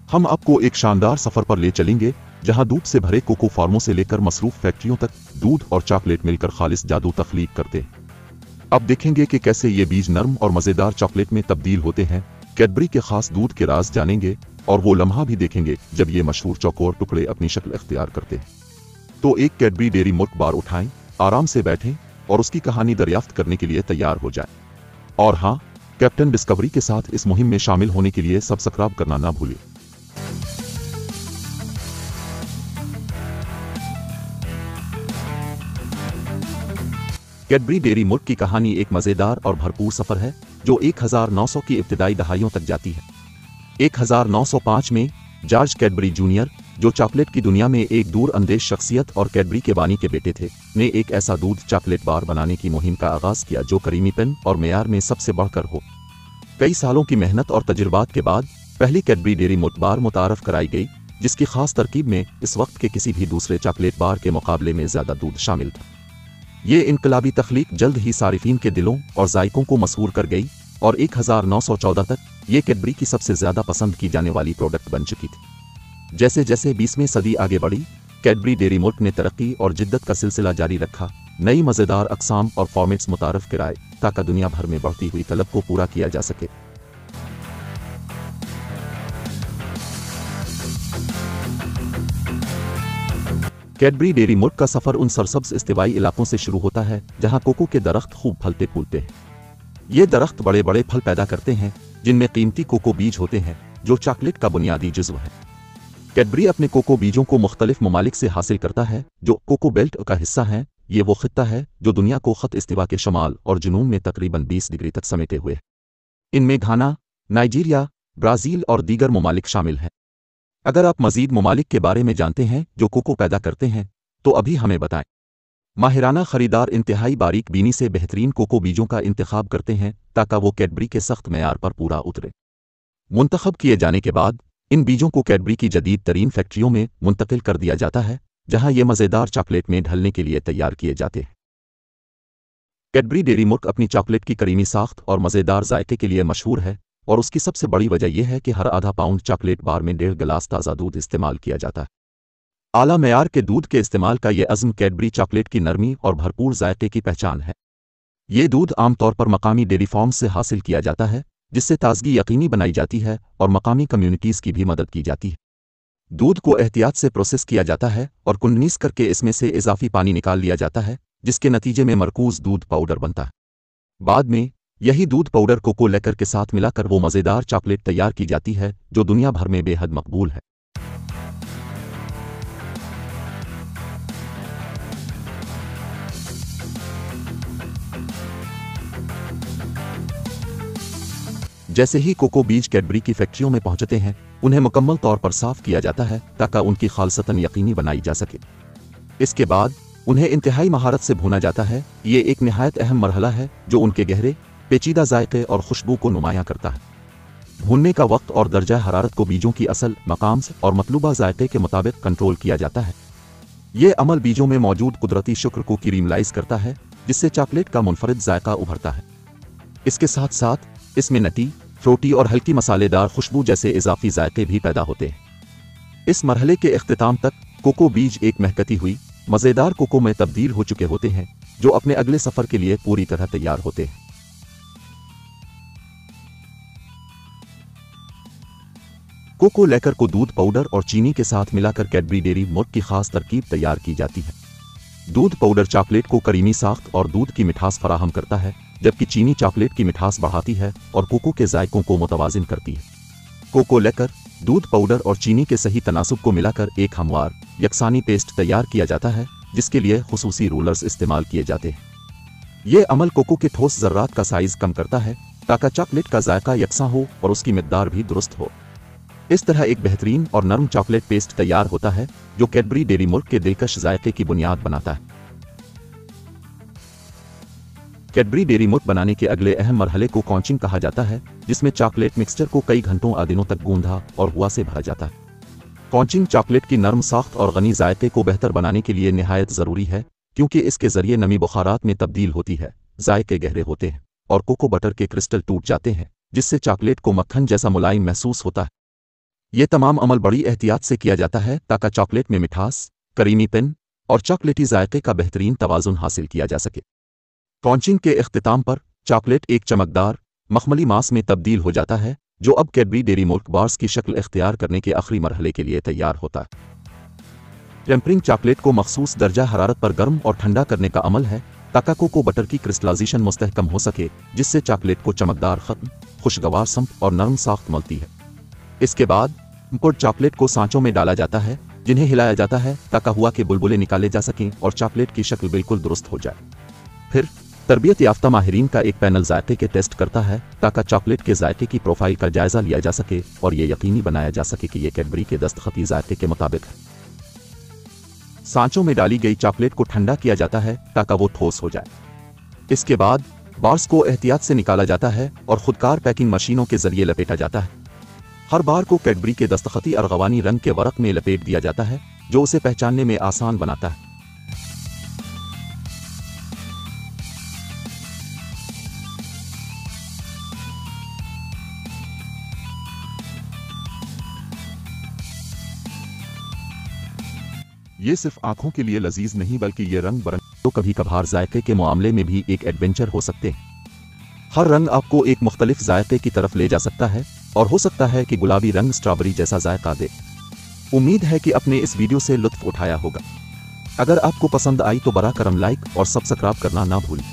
हम आपको एक शानदार सफर पर ले चलेंगे जहां दूध से भरे कोको फार्मों से लेकर मसरूफ फैक्ट्रियों तक दूध और चॉकलेट मिलकर खालिस जादू तख्लीक करते हैं। अब देखेंगे कि कैसे ये बीज नर्म और मजेदार चॉकलेट में तब्दील होते हैं। कैडबरी के खास दूध के राज जानेंगे और वो लम्हा भी देखेंगे जब ये मशहूर चौकोर टुकड़े अपनी शक्ल इख्तियार करते हैं। तो एक कैडबरी डेयरी मिल्क बार उठाएं, आराम से बैठें और उसकी कहानी दरियाफ्त करने के लिए तैयार हो जाए। और हाँ, कैप्टन डिस्कवरी के साथ इस मुहिम में शामिल होने के लिए सब्सक्राइब करना ना भूलें। कैडबरी डेयरी मिल्क की कहानी एक मजेदार और भरपूर सफर है जो 1900 की इब्तिदाई दहाइयों तक जाती है। 1905 में जॉर्ज कैडबरी जूनियर, जो चॉकलेट की दुनिया में एक दूर अंदेश शख्सियत और कैडबरी के बानी के बेटे थे, ने एक ऐसा दूध चॉकलेट बार बनाने की मुहिम का आगाज किया जो करीमीपन और मेयार में सबसे बढ़कर हो। कई सालों की मेहनत और तजुर्बात के बाद पहली कैडबरी डेयरी मिल्क बार मुतारफ कराई गई, जिसकी खास तरकीब में इस वक्त के किसी भी दूसरे चॉकलेट बार के मुकाबले में ज्यादा दूध शामिल था। ये इनकलाबी तख्लीक जल्द ही सारिफीन के दिलों और जायकों को मसहूर कर गई और 1914 तक ये कैडबरी की सबसे ज्यादा पसंद की जाने वाली प्रोडक्ट बन चुकी थी। जैसे जैसे 20वीं सदी आगे बढ़ी, कैडबरी डेयरी मिल्क ने तरक्की और जिद्दत का सिलसिला जारी रखा, नई मजेदार अक़साम और फॉर्मेट्स मुतारफ कराए ताकि दुनिया भर में बढ़ती हुई तलब को पूरा किया जा सके। कैडबरी डेयरी मिल्क का सफर उन सरसब्ज इस्तिवाई इलाकों से शुरू होता है जहां कोको के दरख्त खूब फलते फूलते हैं। ये दरख्त बड़े बड़े फल पैदा करते हैं जिनमें कीमती कोको बीज होते हैं जो चॉकलेट का बुनियादी जुज़्व है। कैडबरी अपने कोको बीजों को मुख्तलिफ ममालिक से हासिल करता है जो कोको बेल्ट का हिस्सा हैं। ये वो खित्ता है जो दुनिया को खत इस्तिवा के शमाल और जुनूब में तकरीबन 20 डिग्री तक समेटे हुए है। इनमें घाना, नाइजीरिया, ब्राज़ील और दीगर ममालिक शामिल हैं। अगर आप मजीद ममालिक के बारे में जानते हैं जो कोको पैदा करते हैं तो अभी हमें बताएं। माहिराना खरीदार इंतहाई बारीक बीनी से बेहतरीन कोको बीजों का इंतखाब करते हैं ताकि वो कैडबरी के सख्त मेयार पर पूरा उतरे। मुंतखब किए जाने के बाद इन बीजों को कैडबरी की जदीद तरीन फैक्ट्रियों में मुंतकिल कर दिया जाता है जहां ये मजेदार चॉकलेट में ढलने के लिए तैयार किए जाते हैं। कैडबरी डेयरी मिल्क अपनी चॉकलेट की करीमी साख्त और मजेदार जायके के लिए मशहूर है और उसकी सबसे बड़ी वजह यह है कि हर आधा पाउंड चॉकलेट बार में 1.5 गिलास ताज़ा दूध इस्तेमाल किया जाता है। आला मेयार के दूध के इस्तेमाल का यह अज़्म कैडबरी चॉकलेट की नरमी और भरपूर जायके की पहचान है। ये दूध आमतौर पर मकामी डेयरी फार्म से हासिल किया जाता है जिससे ताजगी यकीनी बनाई जाती है और मकामी कम्युनिटीज़ की भी मदद की जाती है। दूध को एहतियात से प्रोसेस किया जाता है और कुंडनीस करके इसमें से इजाफी पानी निकाल लिया जाता है जिसके नतीजे में मरकूज दूध पाउडर बनता है। बाद में यही दूध पाउडर कोको लेकर के साथ मिलाकर वो मजेदार चॉकलेट तैयार की जाती है जो दुनिया भर में बेहद मकबूल है। जैसे ही कोको बीज कैडबरी की फैक्ट्रियों में पहुंचते हैं, उन्हें मुकम्मल तौर पर साफ किया जाता है ताकि उनकी खालसतन यकीनी बनाई जा सके। इसके बाद उन्हें इंतहाई महारत से भूना जाता है। ये एक निहायत अहम मरहला है जो उनके गहरे पेचीदा जायके और खुशबू को नुमायां करता है। भूनने का वक्त और दर्जा हरारत को बीजों की असल, मकाम और मतलूबा जायके के मुताबिक कंट्रोल किया जाता है। ये अमल बीजों में मौजूद कुदरती शुक्र को क्रीमलाइज करता है जिससे चॉकलेट का मुनफरिद जायका उभरता है। इसके साथ साथ इसमें नटी, फ्रूटी और हल्की मसालेदार खुशबू जैसे इजाफी जायके भी पैदा होते हैं। इस मरहले के इख्तिताम तक कोको बीज एक महकती हुई मजेदार कोको में तब्दील हो चुके होते हैं जो अपने अगले सफर के लिए पूरी तरह तैयार होते हैं। कोको लेकर को दूध पाउडर और चीनी के साथ मिलाकर कैडबरी डेयरी मिल्क की खास तरकीब तैयार की जाती है। दूध पाउडर चॉकलेट को करीमी साख्त और दूध की मिठास फराहम करता है, जबकि चीनी चॉकलेट की मिठास बढ़ाती है और कोको के जायकों को मुतवाजिन करती है। कोको लेकर, दूध पाउडर और चीनी के सही तनासुब को मिलाकर एक हमवार यकसानी पेस्ट तैयार किया जाता है जिसके लिए खुसूसी रोलर्स इस्तेमाल किए जाते हैं। यह अमल कोको के ठोस ज़र्रात का साइज कम करता है ताकि चॉकलेट का जायका यकसा हो और उसकी मिकदार भी दुरुस्त हो। इस तरह एक बेहतरीन और नरम चॉकलेट पेस्ट तैयार होता है जो कैडबरी डेयरी मिल्क के दिलकश जायके की बुनियाद बनाता है। कैडबरी डेयरी मिल्क बनाने के अगले अहम मरहले को कॉन्चिंग कहा जाता है, जिसमें चॉकलेट मिक्सचर को कई घंटों आ दिनों तक गूंधा और हुआ से भरा जाता है। कॉन्चिंग चॉकलेट की नरम साख्त और गनी जायके को बेहतर बनाने के लिए निहायत ज़रूरी है क्योंकि इसके जरिए नमी बुखारात में तब्दील होती है, जायके गहरे होते हैं और कोको बटर के क्रिस्टल टूट जाते हैं जिससे चॉकलेट को मक्खन जैसा मुलायम महसूस होता है। ये तमाम अमल बड़ी एहतियात से किया जाता है ताकि चॉकलेट में मिठास, करीमीपन और चॉकलेटी जायके का बेहतरीन तवाज़ुन हासिल किया जा सके। क्रंचिंग के इख्तिताम पर चॉकलेट एक चमकदार, मखमली मास में तब्दील हो जाता है जो अब कैडबरी डेयरी मिल्क बार्स की शक्ल इख्तियार करने के आखिरी मरहले के लिए तैयार होता है। टेम्परिंग चॉकलेट को मखसूस दर्जा हरारत पर गर्म और ठंडा करने का अमल है ताकि कोको बटर की क्रिस्टलाइजेशन मुस्तहकम हो सके, जिससे चॉकलेट को चमकदार खत्म, खुशगवार संप और नरम साख्त मिलती है। इसके बाद टेम्पर्ड चॉकलेट को सांचों में डाला जाता है जिन्हें हिलाया जाता है ताकि हुआ के बुलबुले निकाले जा सकें और चॉकलेट की शक्ल बिल्कुल दुरुस्त हो जाए। फिर तरबियत याफ्ता माहिरीन का एक पैनल जायके के टेस्ट करता है ताकि चॉकलेट के जायके की प्रोफाइल का जायजा लिया जा सके और ये यकीनी बनाया जा सके कि यह कैडबरी के दस्तखती जायके के मुताबिक है। सांचों में डाली गई चॉकलेट को ठंडा किया जाता है ताकि वो ठोस हो जाए। इसके बाद बार्स को एहतियात से निकाला जाता है और खुदकार पैकिंग मशीनों के जरिए लपेटा जाता है। हर बार को कैडबरी के दस्तखती अर्गवानी रंग के वरक में लपेट दिया जाता है जो उसे पहचानने में आसान बनाता है। ये सिर्फ आंखों के लिए लजीज नहीं बल्कि ये रंग बरंग तो कभी कभार जायके के मामले में भी एक एडवेंचर हो सकते हैं। हर रंग आपको एक मुख्तलिफ जायके की तरफ ले जा सकता है और हो सकता है कि गुलाबी रंग स्ट्रॉबेरी जैसा जायका दे। उम्मीद है कि आपने इस वीडियो से लुत्फ उठाया होगा। अगर आपको पसंद आई तो बरा करम लाइक और सब्सक्राइब करना ना भूलें।